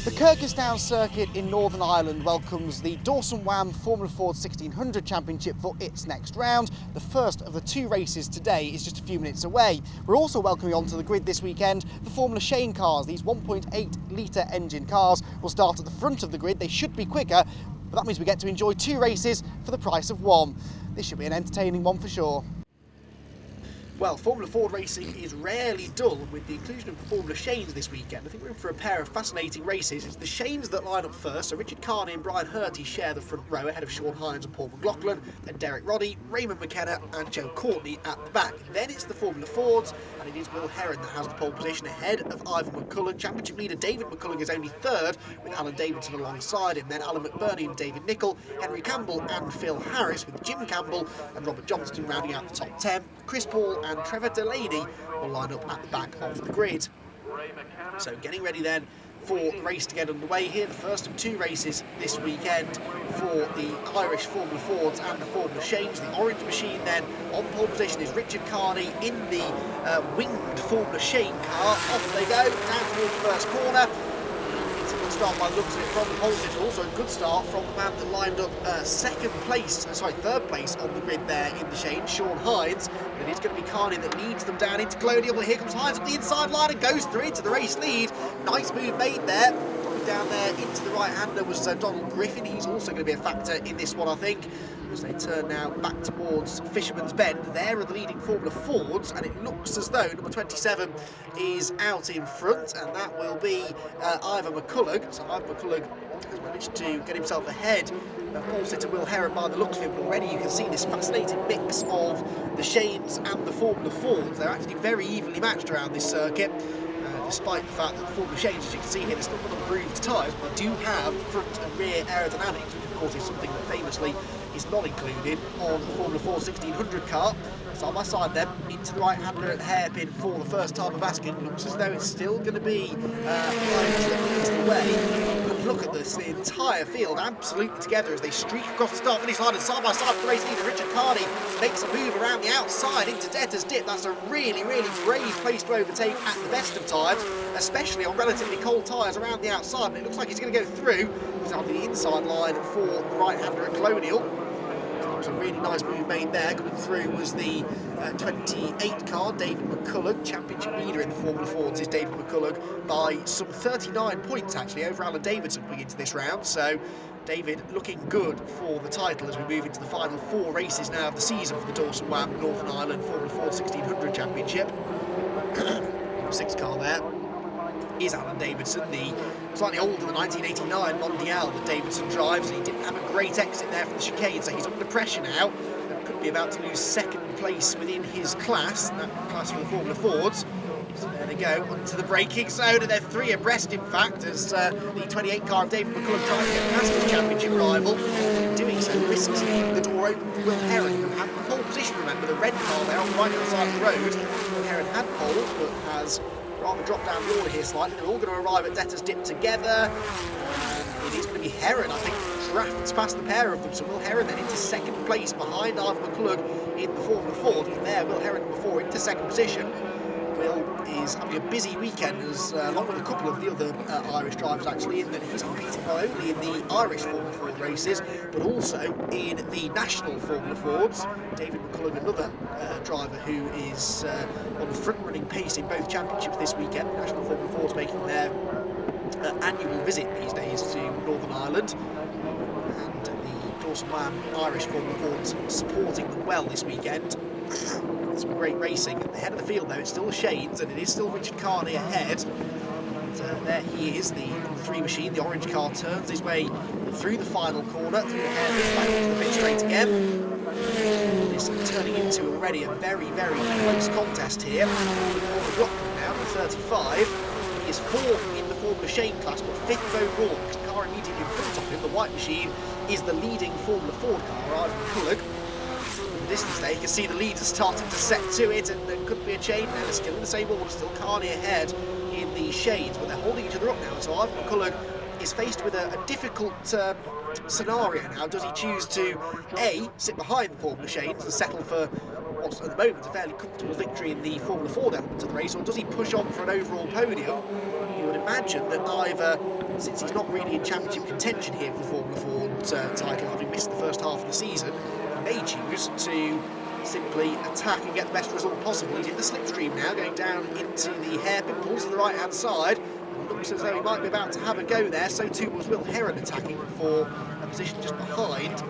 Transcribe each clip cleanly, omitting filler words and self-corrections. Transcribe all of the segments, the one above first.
The Kirkistown circuit in Northern Ireland welcomes the Dawson Wam Formula Ford 1600 Championship for its next round. The first of the two races today is just a few minutes away. We're also welcoming onto the grid this weekend the Formula Sheane cars. These 1.8 litre engine cars will start at the front of the grid. They should be quicker, but that means we get to enjoy two races for the price of one. This should be an entertaining one for sure. Well, Formula Ford racing is rarely dull with the inclusion of the Formula Sheanes this weekend. I think we're in for a pair of fascinating races. It's the Sheanes that line up first, so Richard Carney and Brian Hurty share the front row ahead of Sean Hines and Paul McLaughlin, then Derek Roddy, Raymond McKenna and Joe Courtney at the back. Then it's the Formula Fords, and it is Will Heron that has the pole position ahead of Ivan McCulloch. Championship leader David McCulloch is only third, with Alan Davidson alongside him. Then Alan McBurney and David Nicol, Henry Campbell and Phil Harris, with Jim Campbell and Robert Johnston rounding out the top 10. Chris Paul and Trevor Delaney will line up at the back of the grid. So getting ready then for the race to get underway here, the first of two races this weekend for the Irish Formula Fords and the Formula Sheanes. The orange machine then on pole position is Richard Carney in the winged Formula Sheane car. Off they go, down towards the first corner. It's a good start by the looks of it from the pole position. Also a good start from the man that lined up third place on the grid there in the Sheanes, Sean Hines. And it's going to be Carney that leads them down into Colonial. Well, here comes Hines up the inside line and goes through into the race lead. Nice move made there. Down there into the right-hander was Donald Griffin. He's also going to be a factor in this one, I think, as they turn now back towards Fisherman's Bend. There are the leading Formula Fords, and it looks as though number 27 is out in front, and that will be Ivan McCulloch. So Ivan McCulloch has managed to get himself ahead of pole sitter Will Heron by the looks of it, but already you can see this fascinating mix of the Sheanes and the Formula Fords. They're actually very evenly matched around this circuit. Despite the fact that the Formula Sheanes, as you can see here, they're still got improved tyres, but they do have front and rear aerodynamics, which of course is something that famously is not included on the Formula Ford 1600 car. Side by side then, into the right-hander at hairpin for the first time of asking. Looks as though it's still going to be Hines that leads the way. But look at this, the entire field absolutely together as they streak across the start-finish line, and side by side for the race leader Richard Carney makes a move around the outside into Debtor's Dip. That's a really, really brave place to overtake at the best of times, especially on relatively cold tyres around the outside. And it looks like he's going to go through. He's on the inside line for the right-hander at Colonial. A really nice move made there. Coming through was the 28 car, David McCulloch. Championship leader in the Formula Fords is David McCulloch by some 39 points actually over Alan Davidson coming into this round. So David looking good for the title as we move into the final four races now of the season for the Dawson Wam Northern Ireland Formula Ford 1600 Championship. 6 car there is Alan Davidson, the slightly older than 1989 Mondial that Davidson drives, and he didn't have a great exit there from the chicane, so he's under pressure now and could be about to lose second place within his class, that class for the Formula Fords. So there they go, onto the braking zone, and they're 3 abreast in fact, as the 28 car of David McCulloch trying to get past his championship rival. In doing so, risks leaving the door open for Will Heron, who had the pole position, remember, the red car there on the right-hand side of the road. Will Heron had pole, but has rather drop down the order here slightly. They're all going to arrive at Debtor's Dip together. And it is going to be Heron, I think, drafts past the pair of them. So Will Heron then into second place behind Ivan McCulloch in the Formula Ford. From there, Will Heron before into second position. Will is having a busy weekend, as along with a couple of the other Irish drivers actually, in that he's competing not only in the Irish Formula Ford races, but also in the national Formula Fords. David McCulloch, another driver who is on the front-running pace in both championships this weekend. National Formula Fords making their annual visit these days to Northern Ireland, and the Dawson Wam Irish Formula Fords supporting them well this weekend. Some great racing. At the head of the field though, it's still the Sheanes, and it is still Richard Carney ahead. And, there he is, the number 3 machine. The orange car turns his way through the final corner, through the hairpin, back into the pit straight again. It's turning into already a very, very close contest here. McLaughlin now, the 35. He is 4th in the Formula Sheane class, but 5th overall, because the car immediately in front of him, the white machine, is the leading Formula Ford car, Ivan McCulloch. The distance there, you can see the leaders starting to set to it, and there could be a chain now. They're still in the same order, still Carney ahead in the Sheanes, but they're holding each other up now. So Ivan McCulloch is faced with a difficult scenario now. Does he choose to A, sit behind the Formula Sheanes and settle for what's at the moment a fairly comfortable victory in the Formula Ford element of the race, or does he push on for an overall podium? You would imagine that either, since he's not really in championship contention here for the Formula Ford title, having missed the first half of the season, he may choose to simply attack and get the best result possible. He's in the slipstream now, going down into the hairpin, pulls to the right hand side. Looks as though he might be about to have a go there. So too was Will Heron attacking for a position just behind.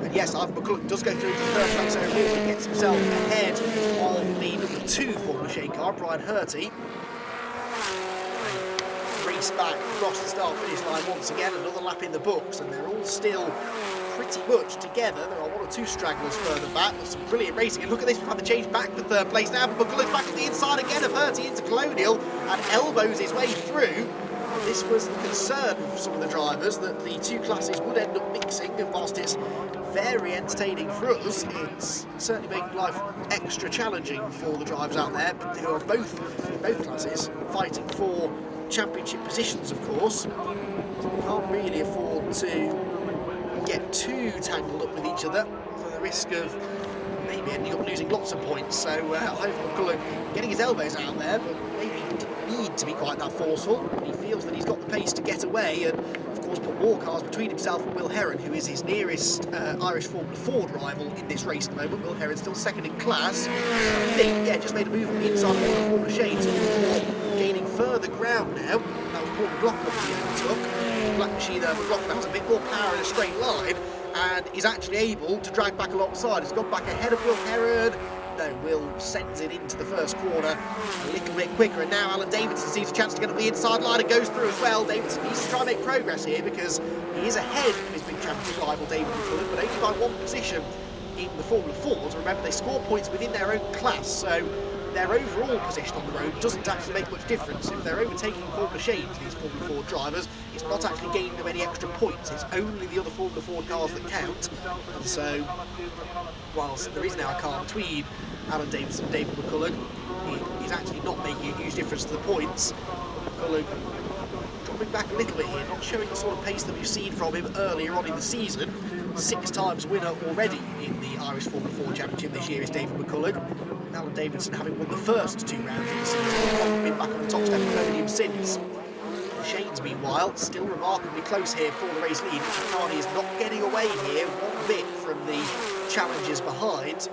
And yes, Ivan McCulloch does go through to the third place overall and gets himself ahead of the number 2 Formula Sheane car, Brian Hurty. Race back across the start-finish line once again, another lap in the books, and they're all still pretty much together. There are 1 or 2 stragglers further back, but some brilliant racing. And look at this, we've had the change back for third place now, but McCulloch's back on the inside again of Hurty into Colonial and elbows his way through. This was the concern for some of the drivers, that the 2 classes would end up mixing, and whilst it's very entertaining for us, it's certainly making life extra challenging for the drivers out there, who are both classes fighting for championship positions, of course. So we can't really afford to get too tangled up with each other for the risk of maybe ending up losing lots of points. So Ivan McCulloch getting his elbows out there, but maybe he didn't need to be quite that forceful. He feels that he's got the pace to get away, and of course put more cars between himself and Will Heron, who is his nearest Irish Formula Ford rival in this race at the moment. Will Heron still second in class. I think, yeah, just made a move on the inside of the Formula Sheane, so gaining further ground now. That was Paul McLaughlin he overtook. Black Machine McLaughlin has a bit more power in a straight line, and is actually able to drag back alongside. He's gone back ahead of Will Heron. No, Will sends it into the first corner a little bit quicker, and now Alan Davidson sees a chance to get up the inside line and goes through as well. Davidson needs to try and make progress here, because he is ahead of his big championship rival David McCulloch, but only by 1 position in the Formula Fords. Remember, they score points within their own class, so their overall position on the road doesn't actually make much difference. If they're overtaking Formula Sheanes, these Formula Ford drivers, it's not actually gaining them any extra points. It's only the other Formula Ford cars that count. And so, whilst there is now a car between Alan Davidson and David McCulloch, he's actually not making a huge difference to the points. McCulloch dropping back a little bit here, not showing the sort of pace that we've seen from him earlier on in the season. 6 times winner already in the Irish Formula Ford Championship this year is David McCulloch. Alan Davidson, having won the first 2 rounds of the season, hasn't been back on the top step of the podium since. Shane's, meanwhile, still remarkably close here for the race lead. Carney is not getting away here one bit from the challengers behind.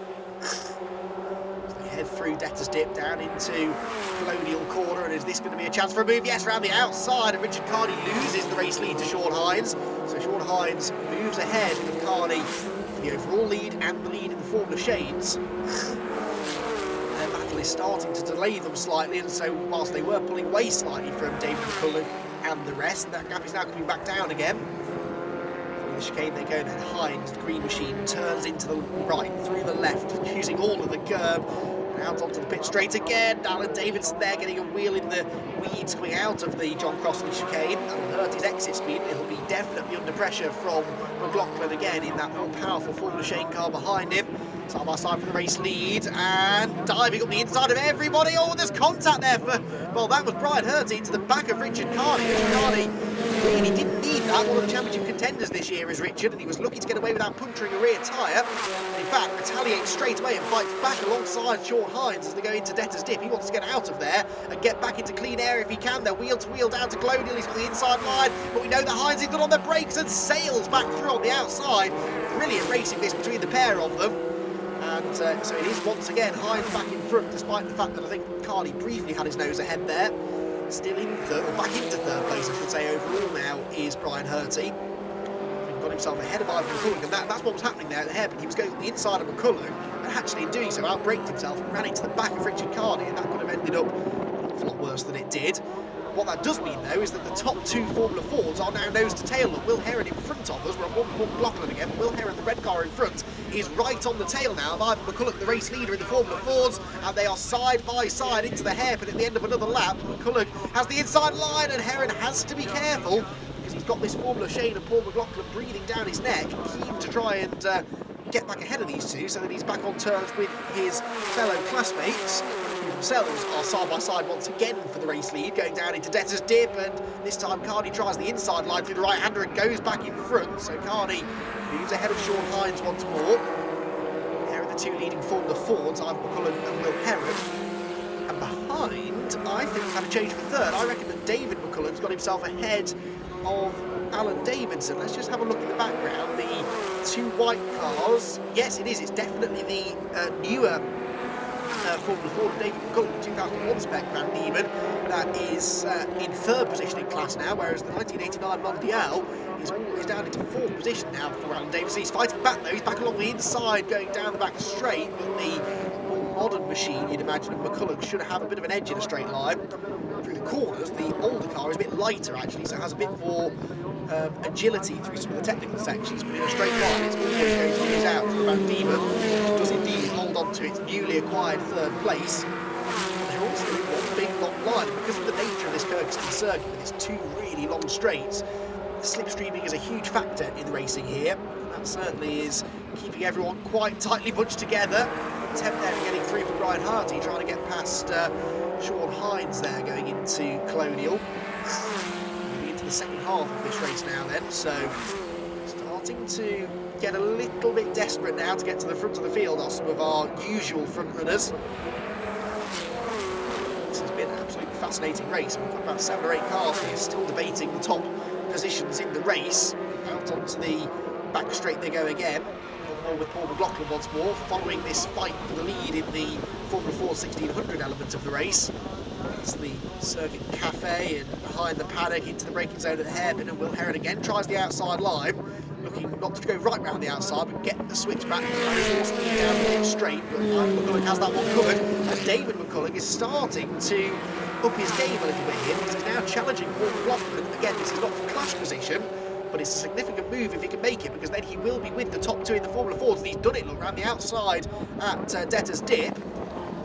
Head through Debtor's Dip down into Colonial Corner, and is this going to be a chance for a move? Yes, around the outside, and Richard Carney loses the race lead to Sean Hines. So Sean Hines moves ahead of Carney for the overall lead and the lead in the Formula Sheanes. Their battle is starting to delay them slightly, and so whilst they were pulling away slightly from David McCulloch and the rest, that gap is now coming back down again. The chicane they go, then Hines, the green machine, turns into the right, through the left, using all of the curb, rounds onto the pit straight again. Alan Davidson there getting a wheel in the weeds coming out of the John Crossley chicane, and hurt his exit speed. He'll be definitely under pressure from McLaughlin again in that more powerful Formula Sheane car behind him. Side by side for the race lead, and diving up the inside of everybody. Oh, there's contact there for, well, that was Brian Hurty into the back of Richard Carney. Richard Carney really didn't need that. One of the championship contenders this year is Richard, and he was lucky to get away without puncturing a rear tyre. In fact, retaliates straight away and fights back alongside Sean Hines as they go into Debtor's Dip. He wants to get out of there and get back into clean air if he can. They're wheel to wheel down to Colonial. He's got the inside line, but we know that Hines is good on the brakes and sails back through on the outside. Brilliant racing this between the pair of them. And so it is once again Hines back in front, despite the fact that I think Carney briefly had his nose ahead there. Still in third, or back into third place, I should say, overall now is Brian Hurty. He got himself ahead of Ivan McCulloch, and that's what was happening there at the hairpin. He was going on the inside of McCulloch, and actually in doing so outbraked himself and ran into the back of Richard Carney, and that could have ended up an awful lot worse than it did. What that does mean, though, is that the top 2 Formula Fords are now nose to tail. Look, Will Heron in front of us. We're at 1 McLaughlin again. Will Heron, the red car in front, is right on the tail now of Ivan McCulloch, the race leader in the Formula Fords, and they are side by side into the hairpin at the end of another lap. McCulloch has the inside line, and Heron has to be careful because he's got this Formula Sheane and Paul McLaughlin breathing down his neck, keen to try and get back ahead of these 2 so that he's back on terms with his fellow classmates, who themselves are side by side once again for the race lead, going down into Debtor's Dip, and this time Carney tries the inside line through the right-hander and goes back in front, so Carney moves ahead of Sean Hines once more. There in the the two leading Formula Fords, Ivan McCulloch and Will Heron. And behind, I think we've had a change for third. I reckon that David McCulloch's got himself ahead of Alan Davidson. Let's just have a look in the background. The two white cars. Yes, it is. It's definitely the newer Formula Ford of David McCulloch, 2001 spec Van Diemen. That is in third position in class now, whereas the 1989 Mondial is down into fourth position now for Alan Davidson. He's fighting back though. He's back along the inside, going down the back straight, but the more modern machine, you'd imagine, of McCulloch should have a bit of an edge in a straight line. Through the corners, the older car is a bit lighter actually, so it has a bit more agility through some of the technical sections, but in a straight line it's always going to lose out to Van Diemen, which does indeed hold on to its newly acquired third place. And they're also in one big long line, because of the nature of this Kirkistown circuit with its two really long straights. Slipstreaming is a huge factor in the racing here. That certainly is keeping everyone quite tightly bunched together. Attempt there getting through for Brian Harty, trying to get past Sean Hines there going into Colonial. Moving into the second half of this race now then, so starting to get a little bit desperate now to get to the front of the field are some of our usual front runners. This has been an absolutely fascinating race. We've got about 7 or 8 cars here still debating the top positions in the race. Out onto the back straight they go again. More with Paul McLaughlin once more, following this fight for the lead in the Formula Ford 1600 element of the race. It's the circuit cafe and behind the paddock into the braking zone at the hairpin, and Will Heron again tries the outside line, looking not to go right round the outside but get the switch back down the pit straight. But McCulloch has that one covered, and David McCulloch is starting to up his game a little bit here, because he's now challenging Paul McLaughlin. Again, this is not for clash position, but it's a significant move if he can make it, because then he will be with the top two in the Formula Fords, and he's done it, look, around the outside at Debtor's Dip.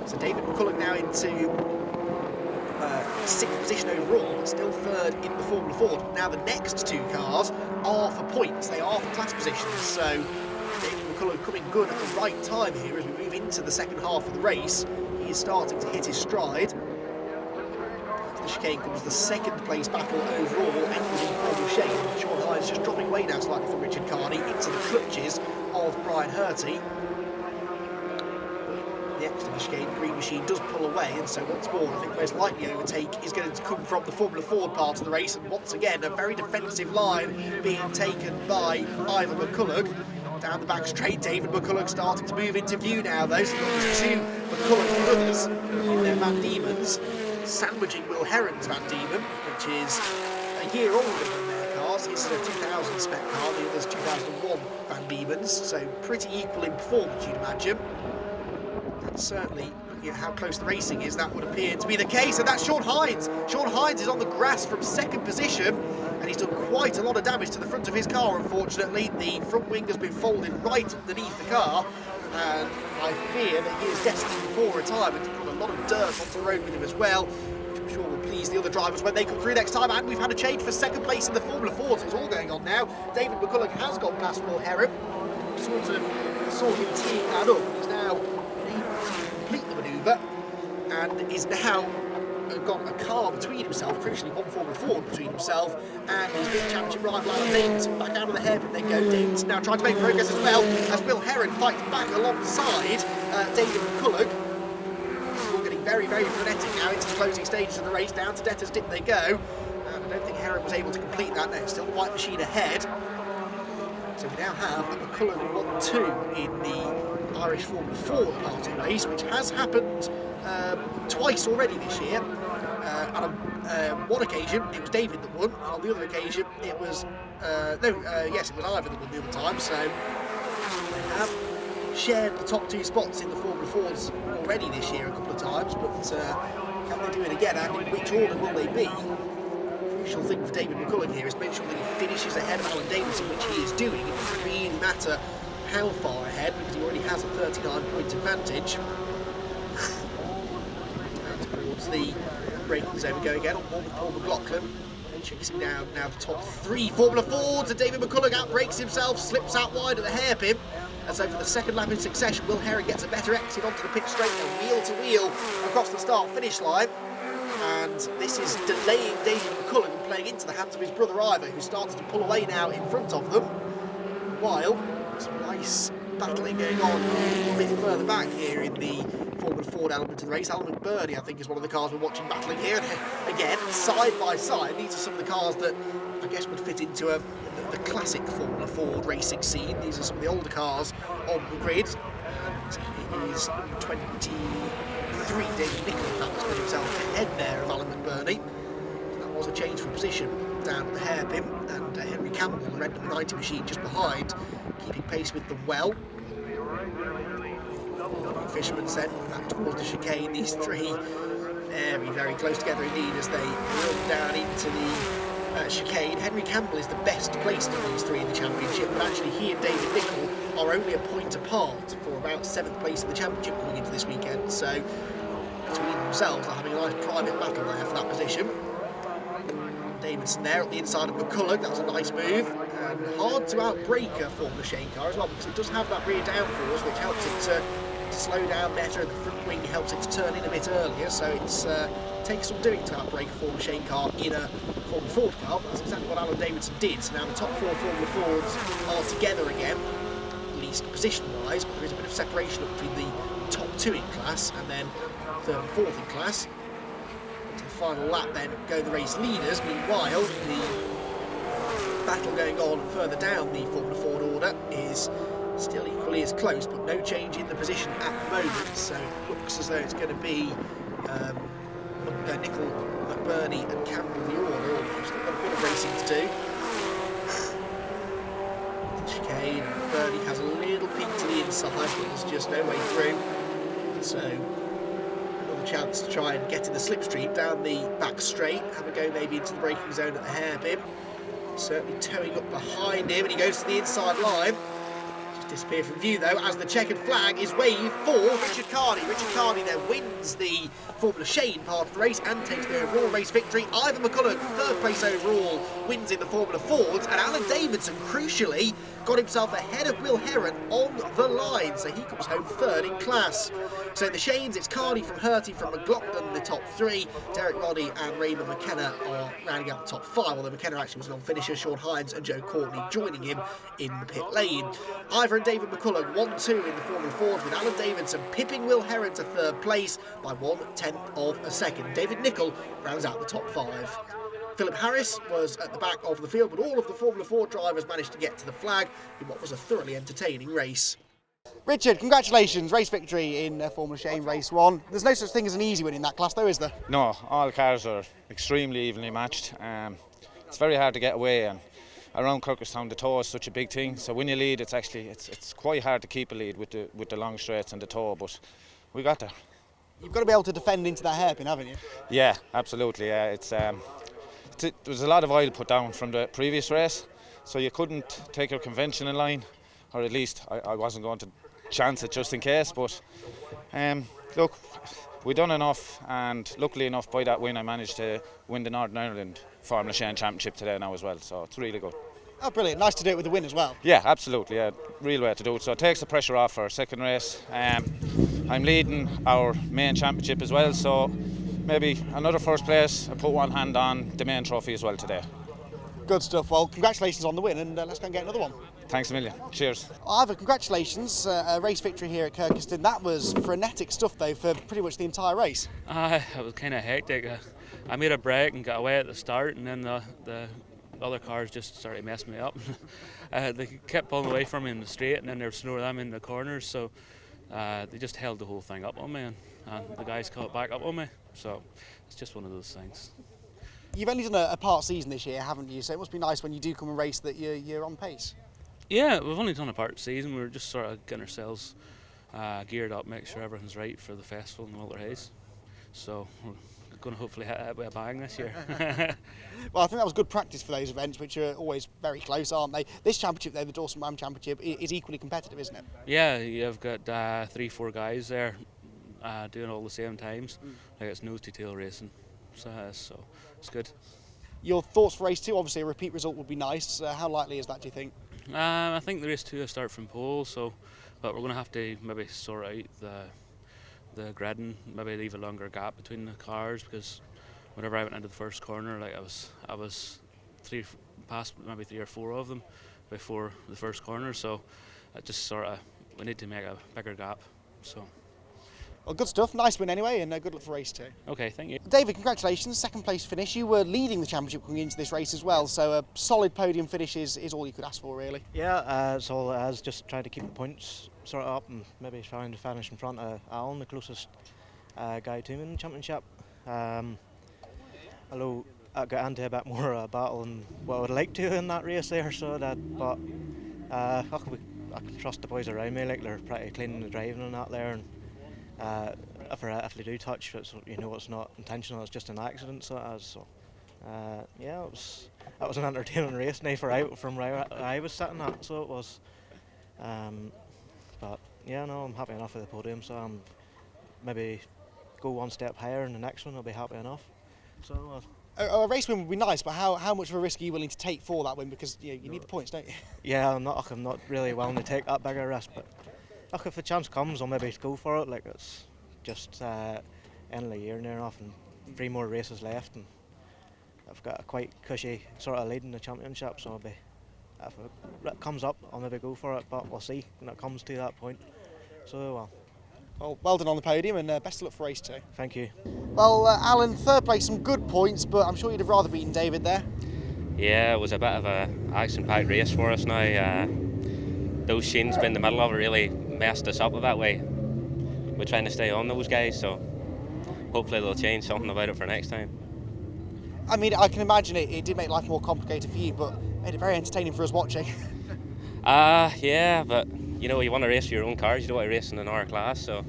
So David McCulloch now into 6th position overall, but still third in the Formula Ford. Now the next two cars are for points, they are for class positions, so David McCulloch coming good at the right time here as we move into the second half of the race. He is starting to hit his stride. The chicane comes the second place battle overall, including Paul Sheane. Sean Hines just dropping away now slightly from Richard Carney into the clutches of Brian Hurty. The exit of the chicane, Green Machine does pull away, and so once more I think the most likely overtake is going to come from the Formula Ford part of the race, and once again a very defensive line being taken by Ivan McCulloch. Down the back straight, David McCulloch starting to move into view now though, so there's two McCulloch brothers in their Van Diemens, sandwiching Will Heron's Van Diemen, which is a year older than their cars. His is a 2000 spec car, the other's 2001 Van Diemens, so pretty equal in performance, you'd imagine. And certainly, looking at how close the racing is, that would appear to be the case, and that's Sean Hines. Sean Hines is on the grass from second position, and he's done quite a lot of damage to the front of his car, unfortunately. The front wing has been folded right underneath the car, and I fear that he is destined for retirement. He's put a lot of dirt onto the road with him as well, which I'm sure will please the other drivers when they come through next time. And we've had a change for second place in the Formula Ford, so it's all going on now. David McCulloch has gone past Will Heron, sort of saw him teeing that up. He's now able to complete the manoeuvre, and is now got a car between himself, crucially one Formula Ford between himself and his big championship rival Alan Davidson. Back out of the hairpin they go. Davidson now trying to make progress as well, as Will Heron fights back alongside David McCulloch. This is all getting very, very frenetic now into the closing stages of the race. Down to Debtor's Dip they go. I don't think Heron was able to complete that. No, still the white machine ahead. So we now have a McCulloch 1-2 in the Irish Formula Ford part of the race, which has happened twice already this year. On one occasion it was David that won, and on the other occasion it was it was Ivan that won the other time. So they have shared the top two spots in the Formula Fords already this year a couple of times, but can they do it again, and in which order will they be? The crucial thing for David McCulloch here is to make sure that he finishes ahead of Alan Davidson, which he is doing. It doesn't really matter how far ahead, because he already has a 39-point advantage. And towards the braking zone we go again on board with Paul McLaughlin, chasing down now the top three Formula Fords, and David McCulloch outbrakes himself, slips out wide at the hairpin, and so for the second lap in succession Will Heron gets a better exit onto the pit straight, and wheel to wheel across the start finish line, and this is delaying David McCulloch and playing into the hands of his brother Ivor, who starts to pull away now in front of them, while Some nice battling going on a little bit further back here in the Formula Ford element of the race. Alan McBurney, I think, is one of the cars we're watching battling here. Again, side by side, these are some of the cars that I guess would fit into the classic Formula Ford racing scene. These are some of the older cars on the grid. And it is 23, David Nicholl, in fact, has put himself ahead there of Alan McBurney. That was a change for position down at the hairpin, and Henry Campbell, the red number 90 machine, just behind, keeping pace with them well. Fisherman sent back towards the chicane. These three very, very close together indeed as they run down into the chicane. Henry Campbell is the best placed of these three in the championship, but actually he and David Nicholl are only a point apart for about 7th place in the championship coming into this weekend. So between themselves, they're having a nice private battle there for that position. Davidson there at the inside of McCulloch, that was a nice move, and hard to outbrake a Formula Sheane car as well, because it does have that rear downforce which helps it to slow down better, and the front wing helps it to turn in a bit earlier, so it takes some doing to outbrake a Formula Sheane car in a Formula Ford car. But that's exactly what Alan Davidson did. So now the top 4 Formula Fords are together again, at least position-wise, but there is a bit of separation up between the top 2 in class and then 3rd and 4th in class. To the final lap then go the race leaders. Meanwhile, the battle going on further down the Formula Ford order is still equally as close, but no change in the position at the moment, so it looks as though it's going to be Nicholl, McBurney and Campbell the order. They've still got a bit of racing to do. The chicane, McBurney has a little peek to the inside, but there's just no way through, so another chance to try and get in the slipstream down the back straight, have a go maybe into the braking zone at the hairpin. Certainly towing up behind him, and he goes to the inside line. Disappear from view though as the checkered flag is waved for Richard Carney. Richard Carney then wins the Formula Sheane part of the race and takes the overall race victory. Ivan McCulloch, 3rd place overall, wins in the Formula Fords, and Alan Davidson, crucially, got himself ahead of Will Heron on the line, so he comes home 3rd in class. So in the Shanes, it's Carney from Hurty from McLaughlin, the top 3. Derek Roddy and Raymond McKenna are rounding out the top 5, although McKenna actually was an on-finisher. Sean Hines and Joe Courtney joining him in the pit lane. Ivor and David McCulloch 1-2 in the Formula Fords, with Alan Davidson pipping Will Heron to 3rd place by 1/10 of a second. David Nicholl rounds out the top 5. Philip Harris was at the back of the field, but all of the Formula Ford drivers managed to get to the flag in what was a thoroughly entertaining race. Richard, congratulations, race victory in Formula Sheane Race 1. There's no such thing as an easy win in that class though, is there? No, all cars are extremely evenly matched. It's very hard to get away, and around Kirkistown the toe is such a big thing, so when you lead it's quite hard to keep a lead with the long straights and the toe, but we got there. You've got to be able to defend into that hairpin, haven't you? Yeah, absolutely. Yeah, there was a lot of oil put down from the previous race, so you couldn't take your conventional line, or at least I wasn't going to chance it just in case, but look, we done enough, and luckily enough by that win I managed to win the Northern Ireland Formula Sheane Championship today now as well, so it's really good. Oh, brilliant. Nice to do it with the win as well. Yeah, absolutely. Yeah, real way to do it. So it takes the pressure off for our second race. I'm leading our main championship as well, so maybe another 1st place and put one hand on the main trophy as well today. Good stuff. Well, congratulations on the win, and let's go and get another one. Thanks a million. Cheers. Ivor, congratulations. A race victory here at Kirkistown. That was frenetic stuff though for pretty much the entire race. It was kind of hectic. I made a break and got away at the start, and then the other cars just started messing me up. They kept pulling away from me in the straight, and then they were slowing them in the corners, so they just held the whole thing up on me, and the guys caught back up on me, so it's just one of those things. You've only done a part season this year, haven't you? So it must be nice when you do come and race that you're on pace. Yeah, we've only done a part season. We're just sort of getting ourselves geared up, make sure everything's right for the festival in the Wilter Hayes. So we're going to hopefully hit it with a bang this year. Well, I think that was good practice for those events, which are always very close, aren't they? This championship, though, the Dawson Wam Championship, is equally competitive, isn't it? Yeah, you've got 3-4 guys there doing all the same times. Like it's nose to tail racing, so it's good. Your thoughts for race 2? Obviously, a repeat result would be nice. How likely is that, do you think? I think the race 2 will start from pole, but we're going to have to maybe sort out the gridding, maybe leave a longer gap between the cars, because whenever I went into the first corner, like I was past maybe 3 or 4 of them before the first corner, so it just sort of, we need to make a bigger gap. So. Well, good stuff. Nice win anyway, and good luck for race 2. Okay, thank you. David, congratulations. Second place finish. You were leading the championship coming into this race as well, so a solid podium finish is all you could ask for, really. Yeah, it's all it is. Just trying to keep the points sort of up and maybe trying to finish in front of Alan, the closest guy to me in the championship. Although I got into a bit more of a battle than what I would like to in that race there, so that, but I can trust the boys around me, like they're pretty clean in the driving and that there. And if they do touch, it's, you know, it's not intentional, it's just an accident, so it is. So yeah, it was an entertaining race now from where I was sitting at, so it was. But yeah, no, I'm happy enough with the podium, so I'm maybe go one step higher in the next one, I'll be happy enough. So a race win would be nice, but how much of a risk are you willing to take for that win? Because you need the points, don't you? Yeah, I'm not really willing to take that bigger risk, but look, if the chance comes, I'll maybe go for it. Like, it's just end of the year near enough, and 3 more races left, and I've got a quite cushy sort of lead in the championship, so if it comes up, I'll maybe go for it, but we'll see when it comes to that point. So well done on the podium, and best of luck for race 2. thank you. Well, Alan, third place, some good points, but I'm sure you'd have rather beaten David there. Yeah, it was a bit of a action-packed race for us now. Those Sheane's been in the middle of it really messed us up a bit. We're trying to stay on those guys, so hopefully they'll change something about it for next time. I mean, I can imagine it did make life more complicated for you, but made it very entertaining for us watching. Yeah, but you know, you want to race your own cars, you don't want to race in another class, so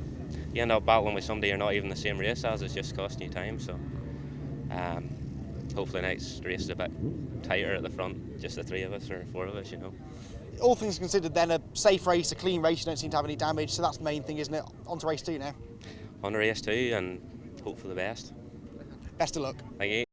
you end up battling with somebody you're not even the same race as, it's just costing you time. So hopefully next race is a bit tighter at the front, just the 3 of us or 4 of us, you know. All things considered then, a safe race, a clean race, you don't seem to have any damage, so that's the main thing, isn't it? On to race 2 now. On to race 2 and hope for the best. Best of luck. Thank you.